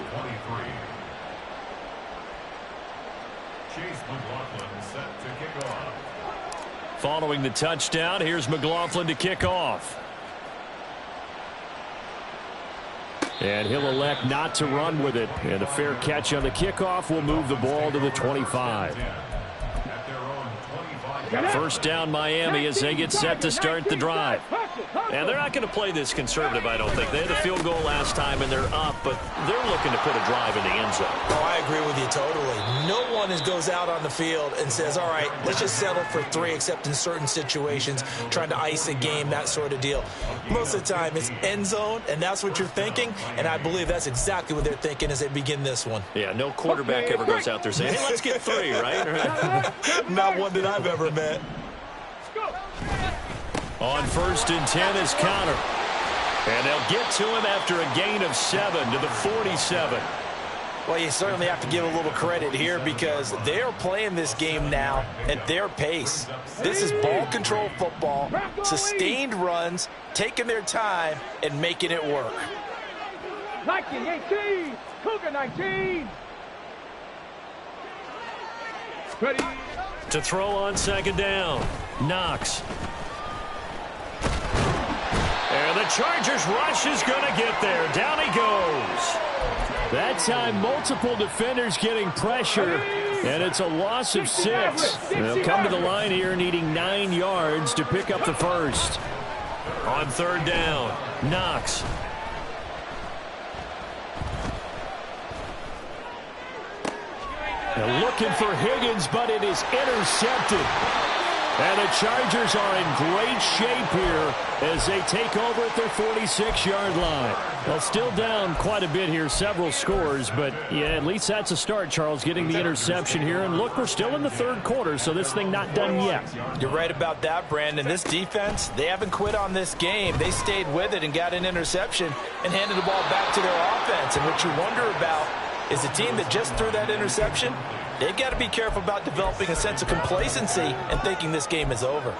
Following the touchdown, here's McLaughlin to kick off. And he'll elect not to run with it. And a fair catch on the kickoff will move the ball to the 25. First down Miami as they get set to start the drive. And they're not going to play this conservative, I don't think. They had a field goal last time and they're up, but they're looking to put a drive in the end zone. Oh, I agree with you totally. No one goes out on the field and says, all right, let's just settle for 3, except in certain situations, trying to ice a game, that sort of deal. Most of the time, it's end zone, and that's what you're thinking, and I believe that's exactly what they're thinking as they begin this one. Yeah, no quarterback ever goes out there saying, hey, let's get 3, right? Not one that I've ever met. On 1st and 10 is Conner. And they'll get to him after a gain of 7 to the 47. Well, you certainly have to give a little credit here because they're playing this game now at their pace. This is ball control football, sustained runs, taking their time, and making it work. 19-18, Cougar 19. Ready. To throw on 2nd down, Knox. And the Chargers rush is going to get there. Down he goes. That time, multiple defenders getting pressure, and it's a loss of 6. They'll come to the line here needing 9 yards to pick up the first. On 3rd down, Knox. They're looking for Higgins, but it is intercepted. And the Chargers are in great shape here as they take over at their 46-yard line. Well, still down quite a bit here, several scores, but yeah, at least that's a start, Charles, getting the interception here. And look, we're still in the 3rd quarter, so this thing not done yet. You're right about that, Brandon. This defense, they haven't quit on this game. They stayed with it and got an interception and handed the ball back to their offense. And what you wonder about is the team that just threw that interception, they've got to be careful about developing a sense of complacency and thinking this game is over.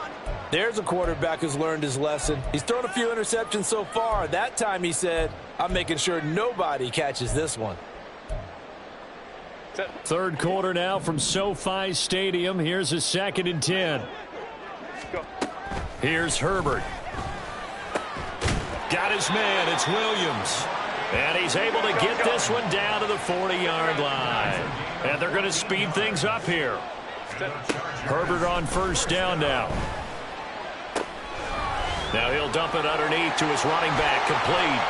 There's a quarterback who's learned his lesson. He's thrown a few interceptions so far. That time he said, I'm making sure nobody catches this one. 3rd quarter now from SoFi Stadium. Here's a 2nd and 10. Here's Herbert. Got his man. It's Williams. And he's able to get this one down to the 40-yard line. And they're going to speed things up here. Herbert on 1st down now. Now he'll dump it underneath to his running back, complete.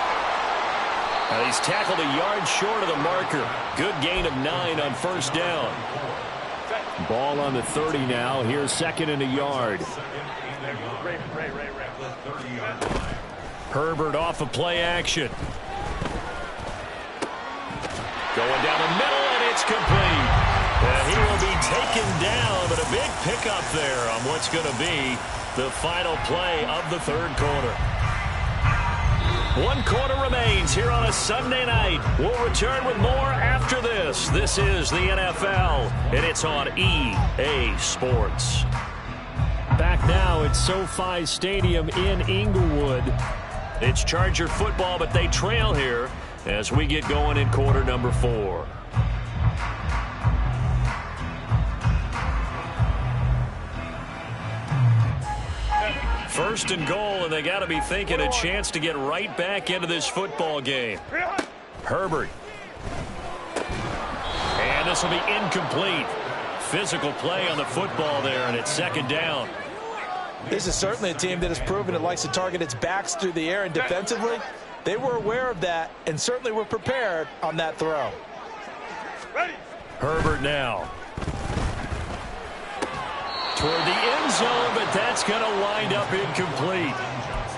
Now he's tackled a yard short of the marker. Good gain of 9 on 1st down. Ball on the 30 now. Here's 2nd and a yard. Herbert off of play action. Going down the middle, and it's complete. And he will be taken down, but a big pickup there on what's going to be the final play of the 3rd quarter. 1 quarter remains here on a Sunday night. We'll return with more after this. This is the NFL, and it's on EA Sports. Back now at SoFi Stadium in Inglewood. It's Charger football, but they trail here as we get going in quarter number 4. First and goal, and they got to be thinking a chance to get right back into this football game. Herbert. And this will be incomplete. Physical play on the football there, and it's 2nd down. This is certainly a team that has proven it likes to target its backs through the air, and defensively, they were aware of that and certainly were prepared on that throw. Herbert now. Toward the end zone, but that's going to wind up incomplete.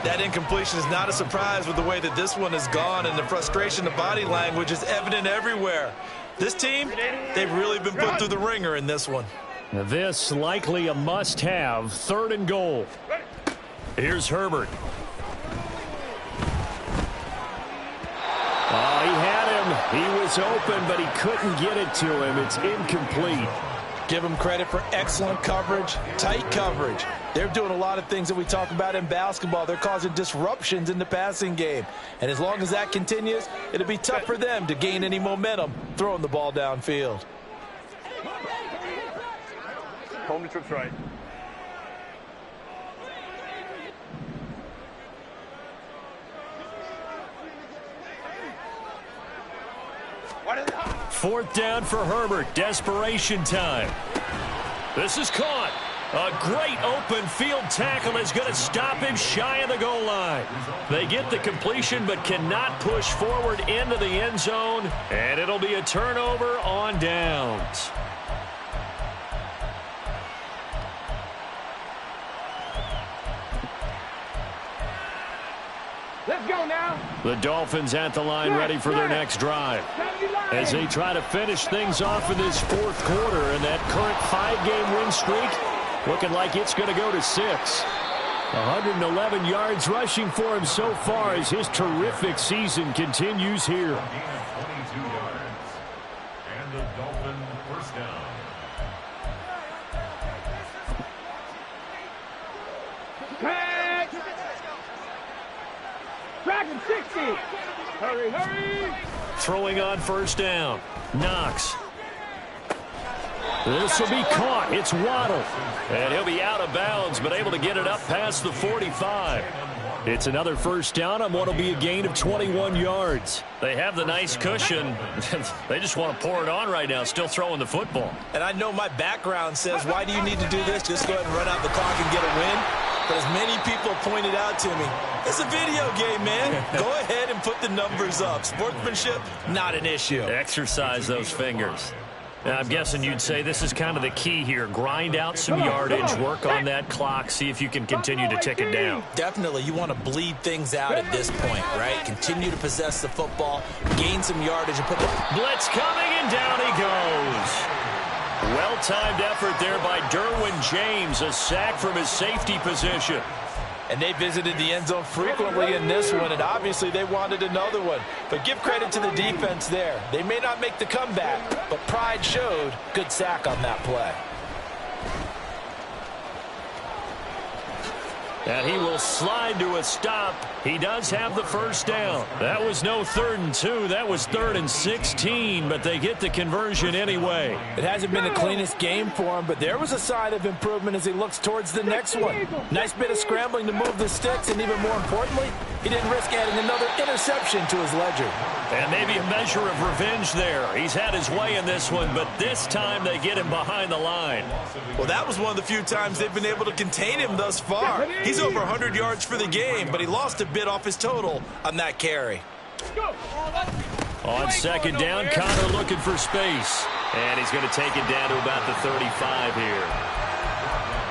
That incompletion is not a surprise with the way that this one has gone, and the frustration, the body language is evident everywhere. This team, they've really been put through the ringer in this one. This likely a must-have. 3rd and goal. Here's Herbert. Oh, he had him. He was open, but he couldn't get it to him. It's incomplete. Give them credit for excellent coverage, tight coverage. They're doing a lot of things that we talk about in basketball. They're causing disruptions in the passing game. And as long as that continues, it'll be tough for them to gain any momentum throwing the ball downfield. Comb the trips right. Fourth down for Herbert. Desperation time. This is caught. A great open field tackle is going to stop him shy of the goal line. They get the completion but cannot push forward into the end zone, and it'll be a turnover on downs. Let's go now. The Dolphins at the line ready for their next drive as they try to finish things off in this fourth quarter, and that current 5-game win streak looking like it's going to go to 6. 111 yards rushing for him so far as his terrific season continues here. 22 yards. And the Dolphin first down. Pass. Dragon 60. Hurry, hurry. Throwing on first down. Knox. This will be caught. It's Waddle. And he'll be out of bounds, but able to get it up past the 45. It's another first down on what will be a gain of 21 yards. They have the nice cushion. They just want to pour it on right now, still throwing the football. And I know my background says, why do you need to do this? Just go ahead and run out the clock and get a win. But as many people pointed out to me, it's a video game, man. Go ahead and put the numbers up. Sportsmanship, not an issue. Exercise those fingers. Now, I'm guessing you'd say this is kind of the key here. Grind out some yardage, work on that clock, see if you can continue to tick it down. Definitely, you want to bleed things out at this point, right? Continue to possess the football, gain some yardage, and put the blitz coming, and down he goes. Well-timed effort there by Derwin James, a sack from his safety position. And they visited the end zone frequently in this one, and obviously they wanted another one. But give credit to the defense there. They may not make the comeback, but pride showed. Good sack on that play. And he will slide to a stop. He does have the first down. That was no 3rd and 2. That was 3rd and 16, but they get the conversion anyway. It hasn't been the cleanest game for him, but there was a sign of improvement as he looks towards the next one. Nice bit of scrambling to move the sticks, and even more importantly, he didn't risk adding another interception to his ledger. And maybe a measure of revenge there. He's had his way in this one, but this time they get him behind the line. Well, that was one of the few times they've been able to contain him thus far. He's over 100 yards for the game, but he lost a bit off his total on that carry. On second down, Connor looking for space. And he's going to take it down to about the 35 here.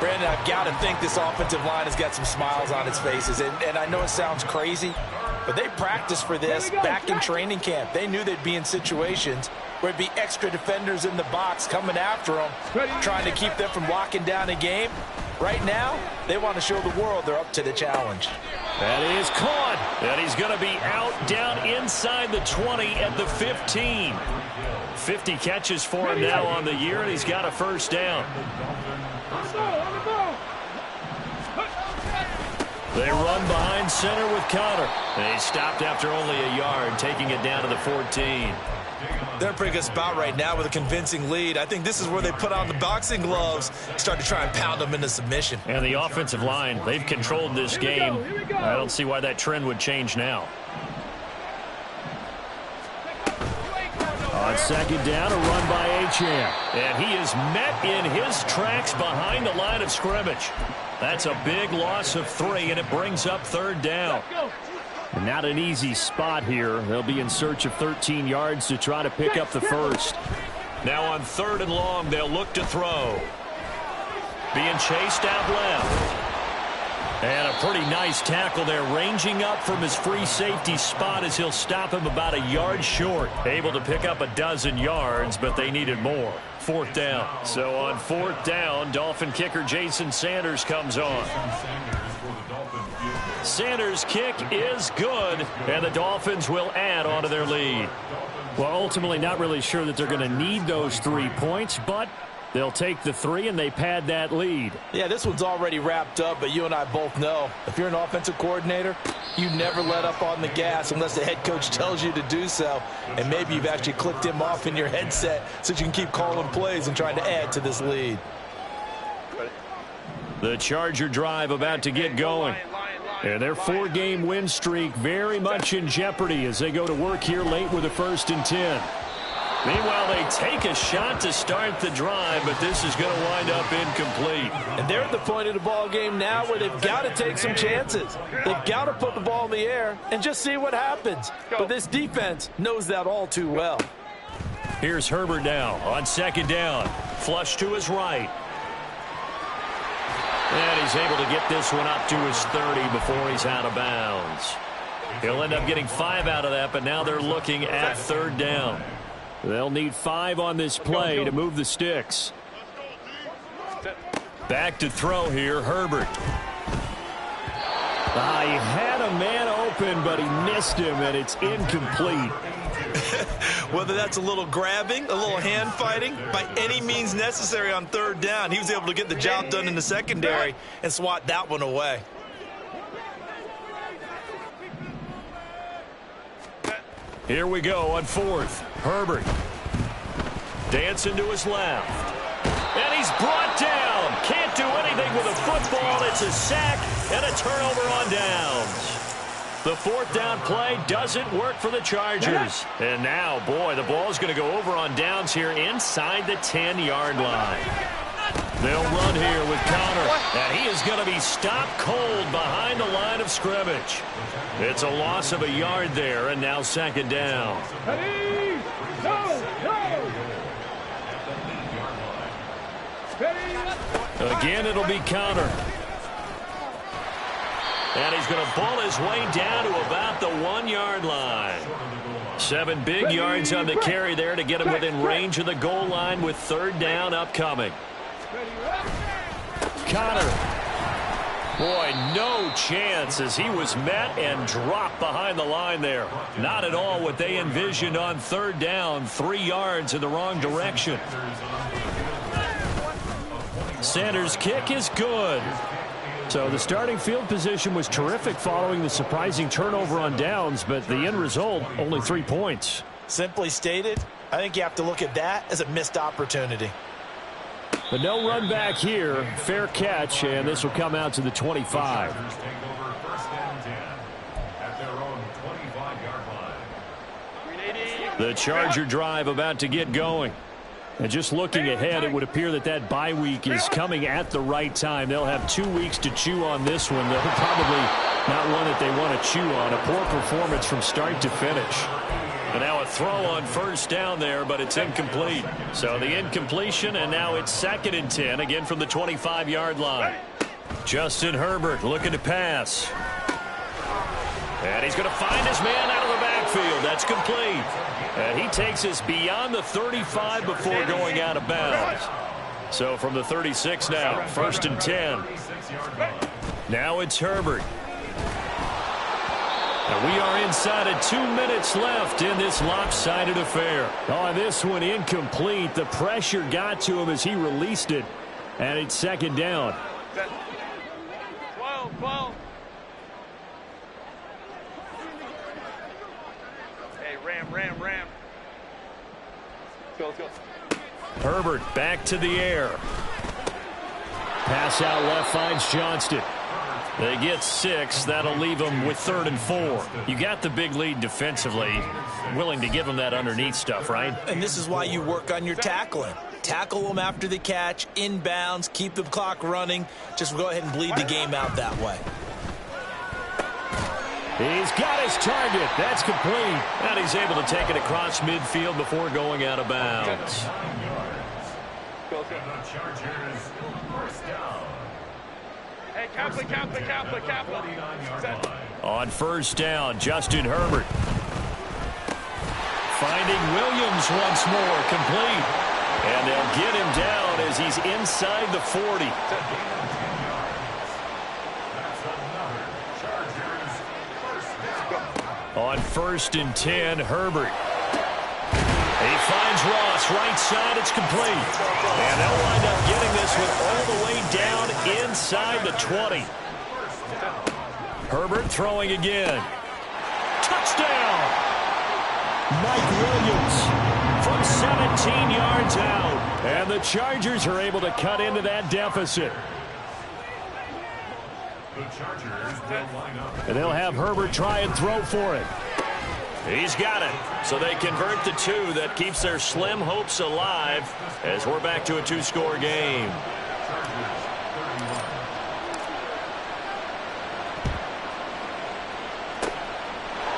Brandon, I've got to think this offensive line has got some smiles on its faces. And I know it sounds crazy, but they practiced for this back in training camp. They knew they'd be in situations where it'd be extra defenders in the box coming after them, trying to keep them from locking down a game. Right now, they want to show the world they're up to the challenge. That is caught. And he's going to be out down inside the 20 at the 15. 50 catches for him now on the year, and he's got a first down. They run behind center with Connor. And he stopped after only a yard, taking it down to the 14. They're in a pretty good spot right now with a convincing lead. I think this is where they put on the boxing gloves, start to try and pound them into submission. And the offensive line, they've controlled this game. I don't see why that trend would change now. On second down, a run by Achane. And he is met in his tracks behind the line of scrimmage. That's a big loss of 3, and it brings up 3rd down. Not an easy spot here. They'll be in search of 13 yards to try to pick up the first. Now on 3rd and long, they'll look to throw. Being chased out left. And a pretty nice tackle there, ranging up from his free safety spot as he'll stop him about a yard short. Able to pick up a dozen yards, but they needed more. 4th down. So on 4th down, Dolphin kicker Jason Sanders comes on. Sanders' kick is good, and the Dolphins will add on to their lead. Well, ultimately not really sure that they're going to need those 3 points, but they'll take the 3 and they pad that lead. Yeah, this one's already wrapped up, but you and I both know if you're an offensive coordinator, you never let up on the gas unless the head coach tells you to do so. And maybe you've actually clicked him off in your headset so you can keep calling plays and trying to add to this lead. The Charger drive about to get going. And their 4-game win streak very much in jeopardy as they go to work here late with a 1st and 10. Meanwhile, they take a shot to start the drive, but this is going to wind up incomplete. And they're at the point of the ball game now where they've got to take some chances. They've got to put the ball in the air and just see what happens. But this defense knows that all too well. Here's Herbert now on 2nd down. Flush to his right. And he's able to get this one up to his 30 before he's out of bounds. He'll end up getting 5 out of that, but now they're looking at 3rd down. They'll need 5 on this play to move the sticks. Back to throw here, Herbert. He had a man open, but he missed him, and it's incomplete. Whether that's a little grabbing, a little hand fighting, by any means necessary on 3rd down, he was able to get the job done in the secondary and swat that one away. Here we go on 4th. Herbert dancing to his left. And he's brought down. Can't do anything with a football. It's a sack and a turnover on downs. The 4th down play doesn't work for the Chargers. And now, boy, the ball's going to go over on downs here inside the 10-yard line. They'll run here with Connor. And he is going to be stopped cold behind the line of scrimmage. It's a loss of a yard there, and now 2nd down. Ready? Go! Ready? Again, it'll be Connor. And he's going to pull his way down to about the 1-yard line. 7 big yards on the carry there to get him within range of the goal line with 3rd down upcoming. Connor. Boy, no chance as he was met and dropped behind the line there. Not at all what they envisioned on 3rd down. 3 yards in the wrong direction. Sanders' kick is good. So the starting field position was terrific following the surprising turnover on downs, but the end result, only 3 points. Simply stated, I think you have to look at that as a missed opportunity. But no run back here. Fair catch, and this will come out to the 25. Take over 1st and 10 at their own 25-yard line. The Charger drive about to get going. And just looking ahead, it would appear that that bye week is coming at the right time. They'll have 2 weeks to chew on this one. They're probably not one that they want to chew on. A poor performance from start to finish. And now a throw on 1st down there, but it's incomplete. So the incompletion, and now it's 2nd and 10, again from the 25-yard line. Justin Herbert looking to pass. And he's going to find his man out of the backfield. That's complete. And he takes us beyond the 35 before going out of bounds. So from the 36 now, 1st and 10. Now it's Herbert. And we are inside of 2 minutes left in this lopsided affair. On this one, incomplete. The pressure got to him as he released it. And it's 2nd down. 12. Hey, Ram. Let's go. Herbert back to the air. Pass out left finds Johnston. They get 6. That'll leave them with 3rd and 4. You got the big lead defensively. Willing to give them that underneath stuff, right? And this is why you work on your tackling. Tackle them after the catch, inbounds, keep the clock running. Just go ahead and bleed the game out that way. He's got his target. That's complete. And he's able to take it across midfield before going out of bounds. The Chargers 1st down. Hey, Kaplan. 29-yard line. On 1st down, Justin Herbert. Finding Williams once more, complete. And they'll get him down as he's inside the 40. On 1st and 10, Herbert. He finds Ross, right side, it's complete. And they'll wind up getting this one all the way down inside the 20. Herbert throwing again. Touchdown! Mike Williams from 17 yards out. And the Chargers are able to cut into that deficit. The Chargers will line up. And they'll have Herbert try and throw for it. He's got it. So they convert the 2. That keeps their slim hopes alive as we're back to a 2-score game.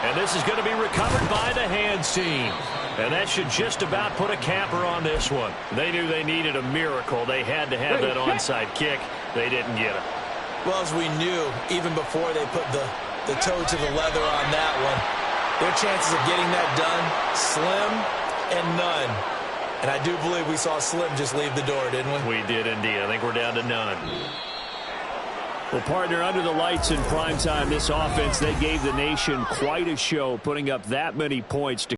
And this is going to be recovered by the hands team. And that should just about put a capper on this one. They knew they needed a miracle. They had to have that onside kick. They didn't get it. Well, as we knew, even before they put the toe to the leather on that one, their chances of getting that done, slim and none. And I do believe we saw Slim just leave the door, didn't we? We did indeed. I think we're down to none. Well, partner, under the lights in primetime, this offense, they gave the nation quite a show, putting up that many points to